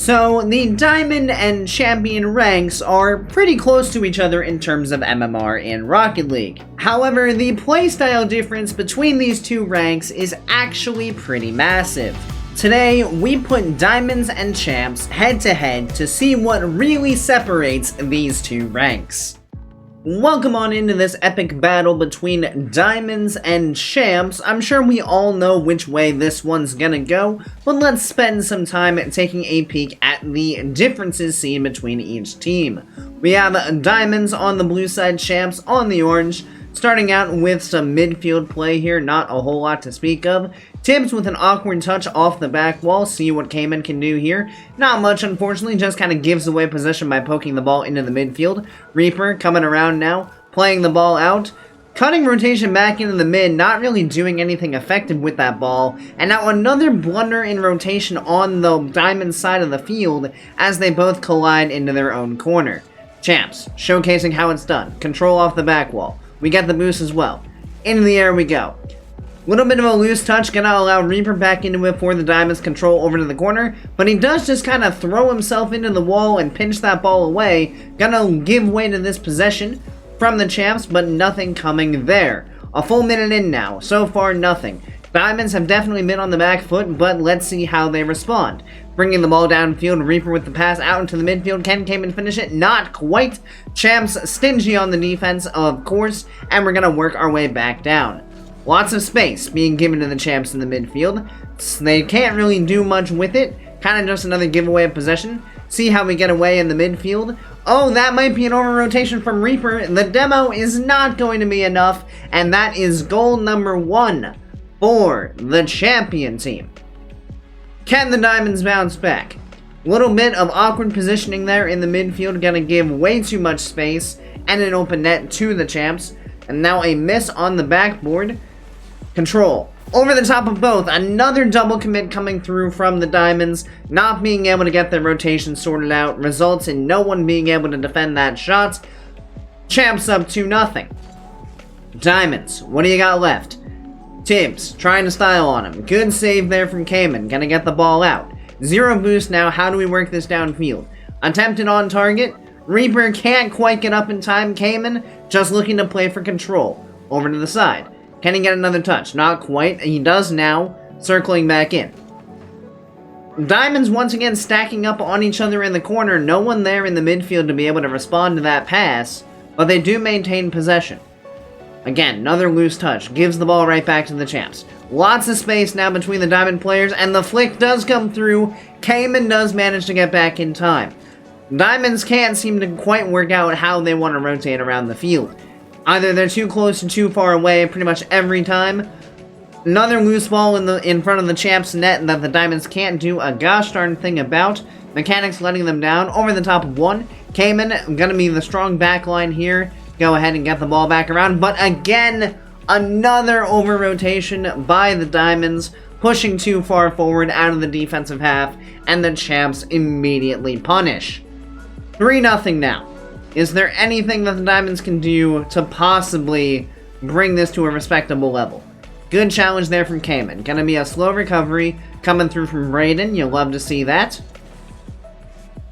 So, the Diamond and Champion ranks are pretty close to each other in terms of MMR in Rocket League. However, the playstyle difference between these two ranks is actually pretty massive. Today, we put Diamonds and Champs head to head to see what really separates these two ranks. Welcome on into this epic battle between Diamonds and Champs. I'm sure we all know which way this one's gonna go, but let's spend some time taking a peek at the differences seen between each team. We have Diamonds on the blue side, Champs on the orange. Starting out with some midfield play here, not a whole lot to speak of. Tibbs with an awkward touch off the back wall, see what Cayman can do here. Not much, unfortunately, just kind of gives away possession by poking the ball into the midfield. Reaper coming around now, playing the ball out. Cutting rotation back into the mid, not really doing anything effective with that ball. And now another blunder in rotation on the Diamond side of the field as they both collide into their own corner. Champs, showcasing how it's done. Control off the back wall. We get the boost as well. Into the air we go. Little bit of a loose touch, gonna allow Reaper back into it for the Diamonds control over to the corner, but he does just kind of throw himself into the wall and pinch that ball away. Gonna give way to this possession from the Champs, but nothing coming there. A full minute in now, so far nothing. Diamonds have definitely been on the back foot, but let's see how they respond. Bringing the ball downfield, Reaper with the pass out into the midfield. Can Cayman finish it? Not quite. Champs stingy on the defense, of course, and we're gonna work our way back down. Lots of space being given to the Champs in the midfield. They can't really do much with it. Kind of just another giveaway of possession. See how we get away in the midfield. Oh, that might be an over-rotation from Reaper. The demo is not going to be enough, and that is goal number 1 for the Champion team. Can the Diamonds bounce back? Little bit of awkward positioning there in the midfield, gonna give way too much space and an open net to the Champs. And now a miss on the backboard. Control over the top of both. Another double commit coming through from the Diamonds. Not being able to get their rotation sorted out results in no one being able to defend that shot. Champs up 2-0. Diamonds, what do you got left? Tibbs, trying to style on him. Good save there from Cayman. Gonna get the ball out. 0 boost now. How do we work this downfield? Attempted on target. Reaper can't quite get up in time. Cayman just looking to play for control. Over to the side. Can he get another touch? Not quite. He does now. Circling back in. Diamonds once again stacking up on each other in the corner. No one there in the midfield to be able to respond to that pass. But they do maintain possession. Again, another loose touch. Gives the ball right back to the Champs. Lots of space now between the Diamond players, and the flick does come through. Cayman does manage to get back in time. Diamonds can't seem to quite work out how they want to rotate around the field. Either they're too close or too far away pretty much every time. Another loose ball in front of the Champs net that the Diamonds can't do a gosh darn thing about. Mechanics letting them down. Over the top of one. Cayman gonna be the strong back line here. Go ahead and get the ball back around. But again, another over-rotation by the Diamonds, pushing too far forward out of the defensive half, and the Champs immediately punish. 3-0 now. Is there anything that the Diamonds can do to possibly bring this to a respectable level? Good challenge there from Cayman. Gonna be a slow recovery coming through from Brayden. You'll love to see that.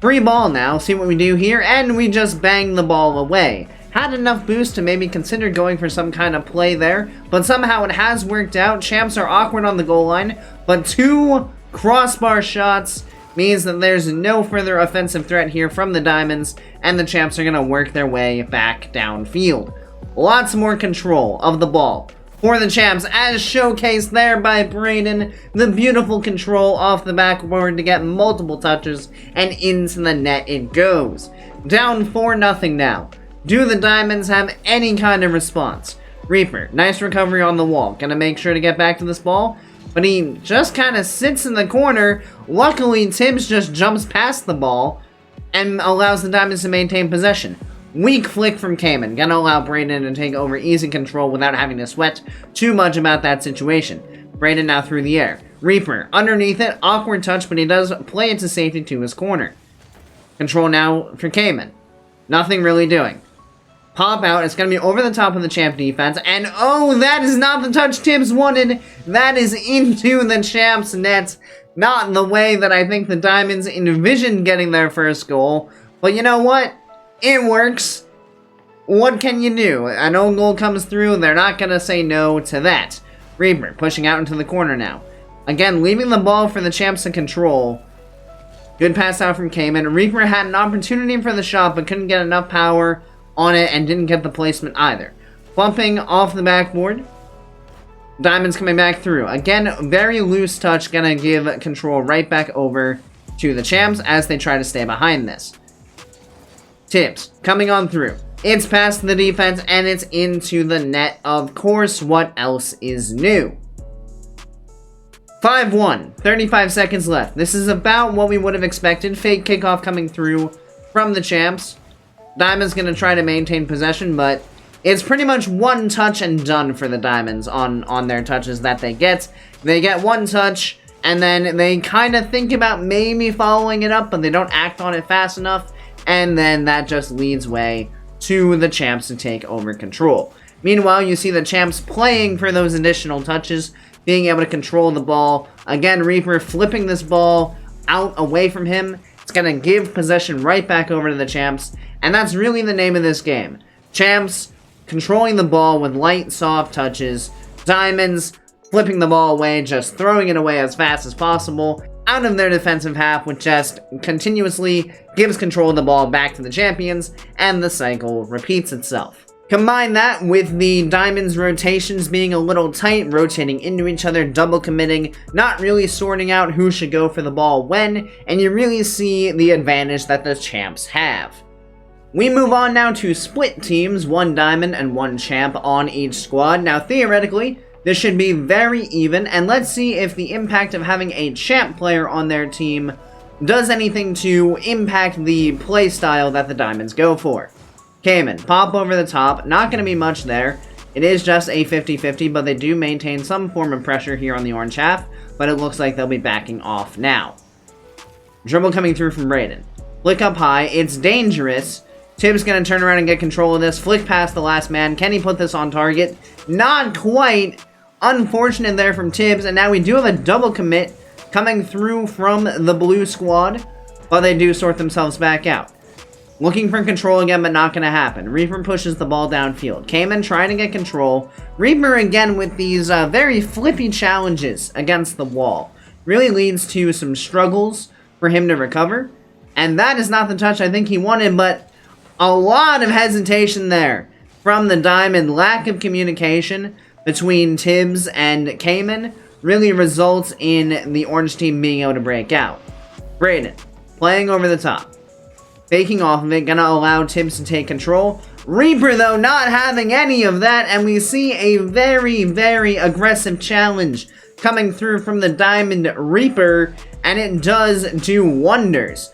Free ball now. See what we do here, and we just bang the ball away. Had enough boost to maybe consider going for some kind of play there, but somehow it has worked out. Champs are awkward on the goal line, but 2 crossbar shots means that there's no further offensive threat here from the Diamonds, and the Champs are going to work their way back downfield. Lots more control of the ball for the Champs, as showcased there by Brayden. The beautiful control off the backboard to get multiple touches, and into the net it goes. Down 4-0 now. Do the Diamonds have any kind of response? Reaper, nice recovery on the wall. Gonna make sure to get back to this ball, but he just kind of sits in the corner. Luckily, Tibbs just jumps past the ball and allows the Diamonds to maintain possession. Weak flick from Cayman. Gonna allow Brayden to take over easy control without having to sweat too much about that situation. Brayden now through the air. Reaper, underneath it. Awkward touch, but he does play it to safety to his corner. Control now for Cayman. Nothing really doing. Pop out. It's going to be over the top of the Champ defense. And oh, that is not the touch Tibbs wanted. That is into the Champ's net. Not in the way that I think the Diamonds envisioned getting their first goal, but you know what? It works. What can you do? An own goal comes through, they're not going to say no to that. Reaper pushing out into the corner now. Again, leaving the ball for the champs to control. Good pass out from Cayman. Reaper had an opportunity for the shot, but couldn't get enough power on it and didn't get the placement either. Bumping off the backboard. Diamonds coming back through. Again, very loose touch, gonna give control right back over to the champs as they try to stay behind this. Tibbs coming on through. It's past the defense and it's into the net. Of course, what else is new? 5-1, 35 seconds left. This is about what we would have expected. Fake kickoff coming through from the champs. Diamond's gonna try to maintain possession, but it's pretty much one touch and done for the Diamonds on their touches that they get. They get one touch, and then they kind of think about maybe following it up, but they don't act on it fast enough, and then that just leads way to the champs to take over control. Meanwhile, you see the champs playing for those additional touches, being able to control the ball. Again, Reaper flipping this ball out away from him. It's going to give possession right back over to the champs, and that's really the name of this game. Champs controlling the ball with light, soft touches. Diamonds flipping the ball away, just throwing it away as fast as possible out of their defensive half, which just continuously gives control of the ball back to the champions, and the cycle repeats itself. Combine that with the Diamonds' rotations being a little tight, rotating into each other, double committing, not really sorting out who should go for the ball when, and you really see the advantage that the champs have. We move on now to split teams, one Diamond and one Champ on each squad. Now, theoretically, this should be very even, and let's see if the impact of having a Champ player on their team does anything to impact the play style that the Diamonds go for. Cayman, pop over the top, not going to be much there. It is just a 50-50, but they do maintain some form of pressure here on the orange half, but it looks like they'll be backing off now. Dribble coming through from Brayden. Flick up high, it's dangerous. Tibbs going to turn around and get control of this. Flick past the last man. Can he put this on target? Not quite. Unfortunate there from Tibbs. And now we do have a double commit coming through from the blue squad. But they do sort themselves back out. Looking for control again, but not going to happen. Reaper pushes the ball downfield. Cayman trying to get control. Reaper again with these very flippy challenges against the wall. Really leads to some struggles for him to recover. And that is not the touch I think he wanted, but a lot of hesitation there from the Diamond. Lack of communication between Tibbs and Cayman really results in the orange team being able to break out. Brayden playing over the top. Faking off of it, gonna allow Tibbs to take control. Reaper, though, not having any of that, and we see a very, very aggressive challenge coming through from the Diamond Reaper, and it does do wonders.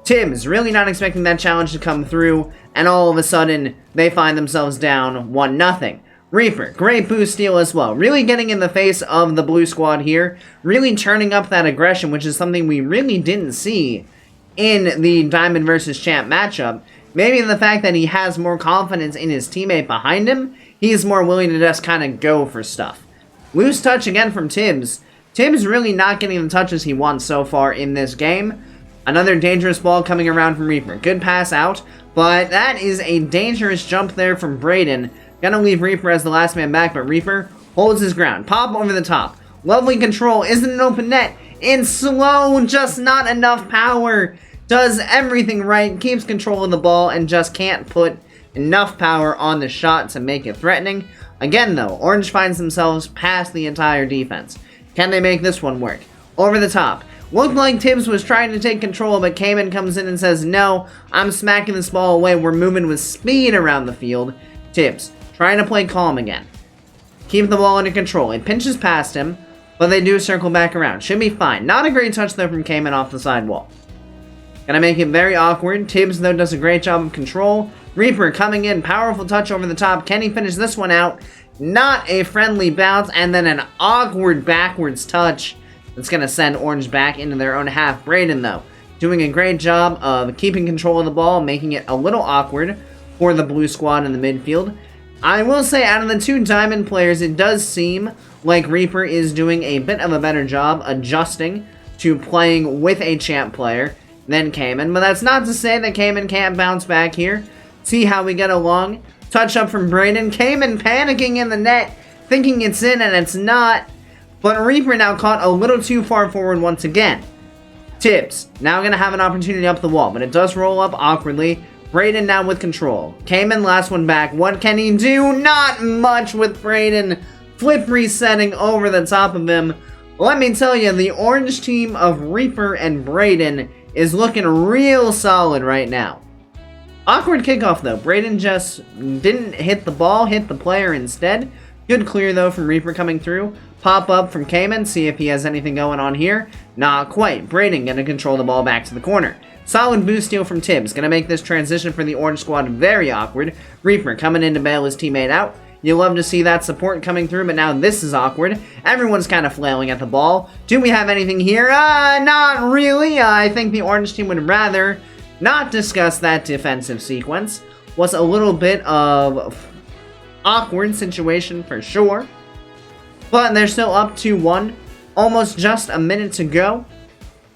Tibbs really not expecting that challenge to come through, and all of a sudden, they find themselves down 1-0. Reaper, great boost steal as well. Really getting in the face of the blue squad here. Really turning up that aggression, which is something we really didn't see in the Diamond versus Champ matchup. Maybe the fact that he has more confidence in his teammate behind him, he's more willing to just kind of go for stuff. Loose touch again from Tibbs. Tibbs really not getting the touches he wants so far in this game. Another dangerous ball coming around from Reaper. Good pass out, but that is a dangerous jump there from Brayden. Gonna leave Reaper as the last man back, but Reaper holds his ground. Pop over the top. Lovely control. Isn't an open net. It's slow, just not enough power. Does everything right, keeps control of the ball, and just can't put enough power on the shot to make it threatening. Again, though, Orange finds themselves past the entire defense. Can they make this one work? Over the top. Looked like Tibbs was trying to take control, but Cayman comes in and says, no, I'm smacking this ball away. We're moving with speed around the field. Tibbs trying to play calm again. Keep the ball under control. It pinches past him, but they do circle back around. Should be fine. Not a great touch, though, from Cayman off the sidewall. Gonna make it very awkward. Tibbs, though, does a great job of control. Reaper coming in. Powerful touch over the top. Can he finish this one out? Not a friendly bounce, and then an awkward backwards touch. It's going to send Orange back into their own half. Brayden, though, doing a great job of keeping control of the ball, making it a little awkward for the blue squad in the midfield. I will say, out of the two Diamond players, it does seem like Reaper is doing a bit of a better job adjusting to playing with a champ player than Cayman. But that's not to say that Cayman can't bounce back here. See how we get along. Touch up from Brayden. Cayman panicking in the net, thinking it's in and it's not. But Reaper now caught a little too far forward once again. Tibbs, now going to have an opportunity up the wall, but it does roll up awkwardly. Brayden now with control. Cayman last one back. What can he do? Not much with Brayden. Flip resetting over the top of him. Let me tell you, the orange team of Reaper and Brayden is looking real solid right now. Awkward kickoff though. Brayden just didn't hit the ball, hit the player instead. Good clear though from Reaper coming through. Pop up from Cayman, see if he has anything going on here. Not quite. Brayden gonna control the ball back to the corner. Solid boost steal from Tibbs. Gonna make this transition for the orange squad very awkward. Reaper coming in to bail his teammate out. You love to see that support coming through, but now this is awkward. Everyone's kind of flailing at the ball. Do we have anything here? Not really. I think the orange team would rather not discuss that defensive sequence. Was a little bit of awkward situation for sure. But they're still up 2-1. Almost just a minute to go.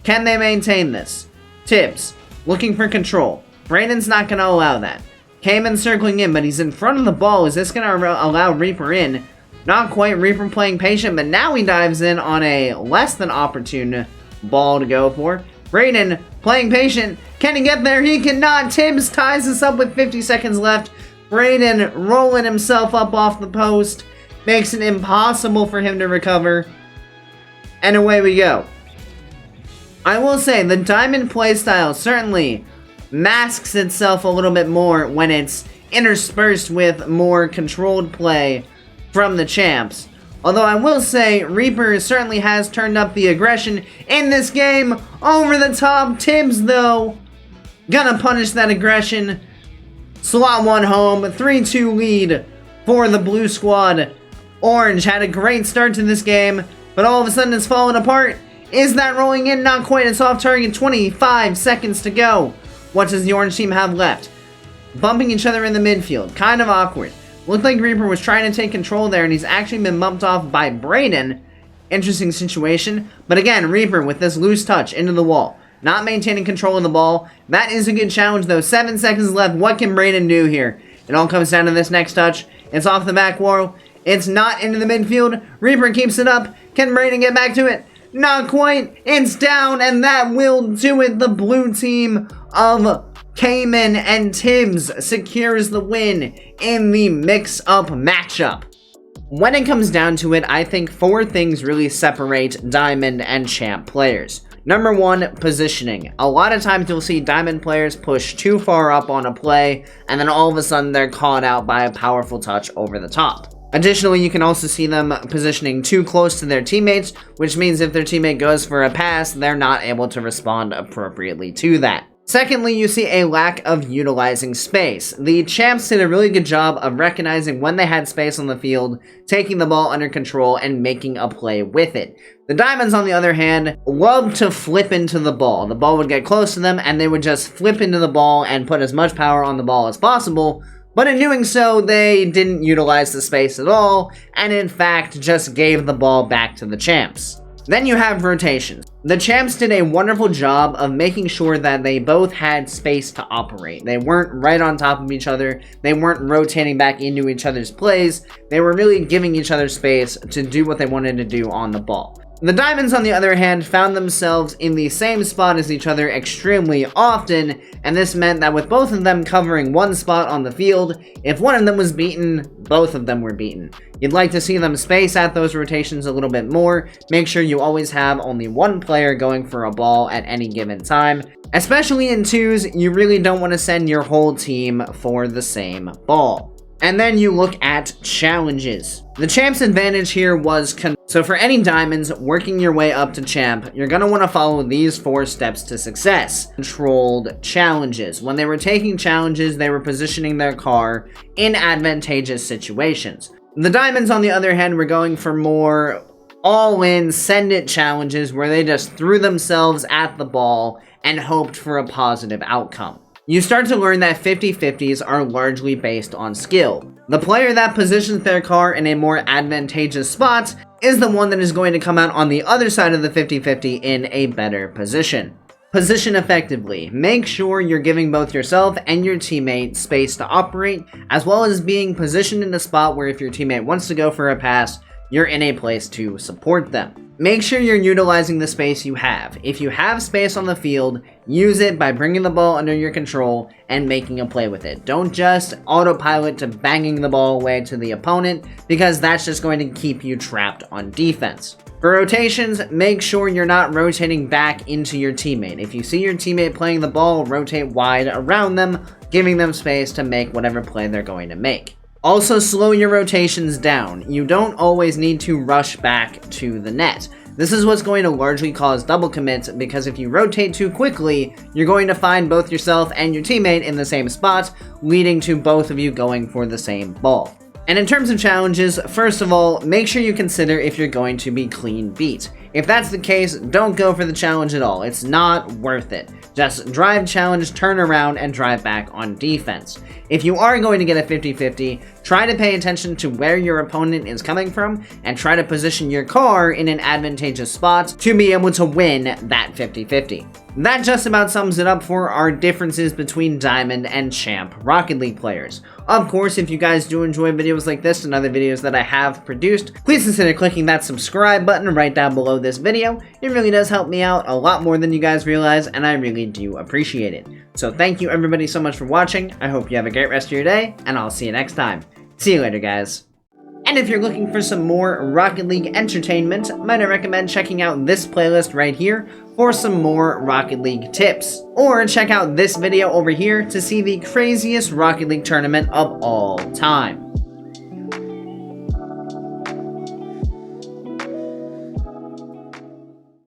Can they maintain this? Tibbs, looking for control. Brayden's not going to allow that. Cayman circling in, but he's in front of the ball. Is this going to allow Reaper in? Not quite. Reaper playing patient, but now he dives in on a less than opportune ball to go for. Brayden playing patient. Can he get there? He cannot. Tibbs ties us up with 50 seconds left. Brayden rolling himself up off the post. Makes it impossible for him to recover. And away we go. I will say, the Diamond playstyle certainly masks itself a little bit more when it's interspersed with more controlled play from the champs. Although I will say, Reaper certainly has turned up the aggression in this game. Over the top. Tibbs, though, gonna punish that aggression. Slot one home. 3-2 lead for the blue squad. Orange had a great start to this game, but all of a sudden it's fallen apart. Is that rolling in? Not quite. It's off target. 25 seconds to go. What does the orange team have left? Bumping each other in the midfield. Kind of awkward. Looked like Reaper was trying to take control there, and he's actually been bumped off by Brayden. Interesting situation. But again, Reaper with this loose touch into the wall. Not maintaining control of the ball. That is a good challenge, though. 7 seconds left. What can Brayden do here? It all comes down to this next touch. It's off the back wall. It's not into the midfield. Reaper keeps it up. Can Brayden get back to it? Not quite. It's down, and that will do it. The blue team of Cayman and Tibbs secures the win in the mix-up matchup. When it comes down to it, I think 4 things really separate Diamond and Champ players. Number 1, positioning. A lot of times you'll see Diamond players push too far up on a play, and then all of a sudden they're caught out by a powerful touch over the top. Additionally, you can also see them positioning too close to their teammates, which means if their teammate goes for a pass, they're not able to respond appropriately to that. Secondly, you see a lack of utilizing space. The champs did a really good job of recognizing when they had space on the field, taking the ball under control, and making a play with it. The Diamonds, on the other hand, love to flip into the ball. The ball would get close to them, and they would just flip into the ball and put as much power on the ball as possible. But in doing so, they didn't utilize the space at all, and in fact, just gave the ball back to the champs. Then you have rotations. The champs did a wonderful job of making sure that they both had space to operate. They weren't right on top of each other. They weren't rotating back into each other's plays. They were really giving each other space to do what they wanted to do on the ball. The Diamonds, on the other hand, found themselves in the same spot as each other extremely often, and this meant that with both of them covering one spot on the field, if one of them was beaten, both of them were beaten. You'd like to see them space out those rotations a little bit more, make sure you always have only one player going for a ball at any given time. Especially in twos, you really don't want to send your whole team for the same ball. And then you look at challenges. The champ's advantage here was so for any diamonds working your way up to champ, you're going to want to follow these 4 steps to success. Controlled challenges. When they were taking challenges, they were positioning their car in advantageous situations. The diamonds, on the other hand, were going for more all-in send-it challenges where they just threw themselves at the ball and hoped for a positive outcome. you start to learn that 50-50s are largely based on skill. The player that positions their car in a more advantageous spot is the one that is going to come out on the other side of the 50-50 in a better position. Position effectively. Make sure you're giving both yourself and your teammate space to operate, as well as being positioned in a spot where if your teammate wants to go for a pass, you're in a place to support them. Make sure you're utilizing the space you have. If you have space on the field, use it by bringing the ball under your control and making a play with it. Don't just autopilot to banging the ball away to the opponent, because that's just going to keep you trapped on defense. For rotations, make sure you're not rotating back into your teammate. If you see your teammate playing the ball, rotate wide around them, giving them space to make whatever play they're going to make. Also, slow your rotations down. You don't always need to rush back to the net. This is what's going to largely cause double commits, because if you rotate too quickly, you're going to find both yourself and your teammate in the same spot, leading to both of you going for the same ball. And in terms of challenges, first of all, make sure you consider if you're going to be clean beat. If that's the case, don't go for the challenge at all. It's not worth it. Just drive challenge, turn around, and drive back on defense. If you are going to get a 50-50, try to pay attention to where your opponent is coming from, and try to position your car in an advantageous spot to be able to win that 50-50. That just about sums it up for our differences between Diamond and Champ Rocket League players. Of course, if you guys do enjoy videos like this and other videos that I have produced, please consider clicking that subscribe button right down below this video. It really does help me out a lot more than you guys realize, and I really do appreciate it. So thank you everybody so much for watching. I hope you have a great rest of your day, and I'll see you next time. See you later, guys. And if you're looking for some more Rocket League entertainment, might I recommend checking out this playlist right here for some more Rocket League tips. Or check out this video over here to see the craziest Rocket League tournament of all time.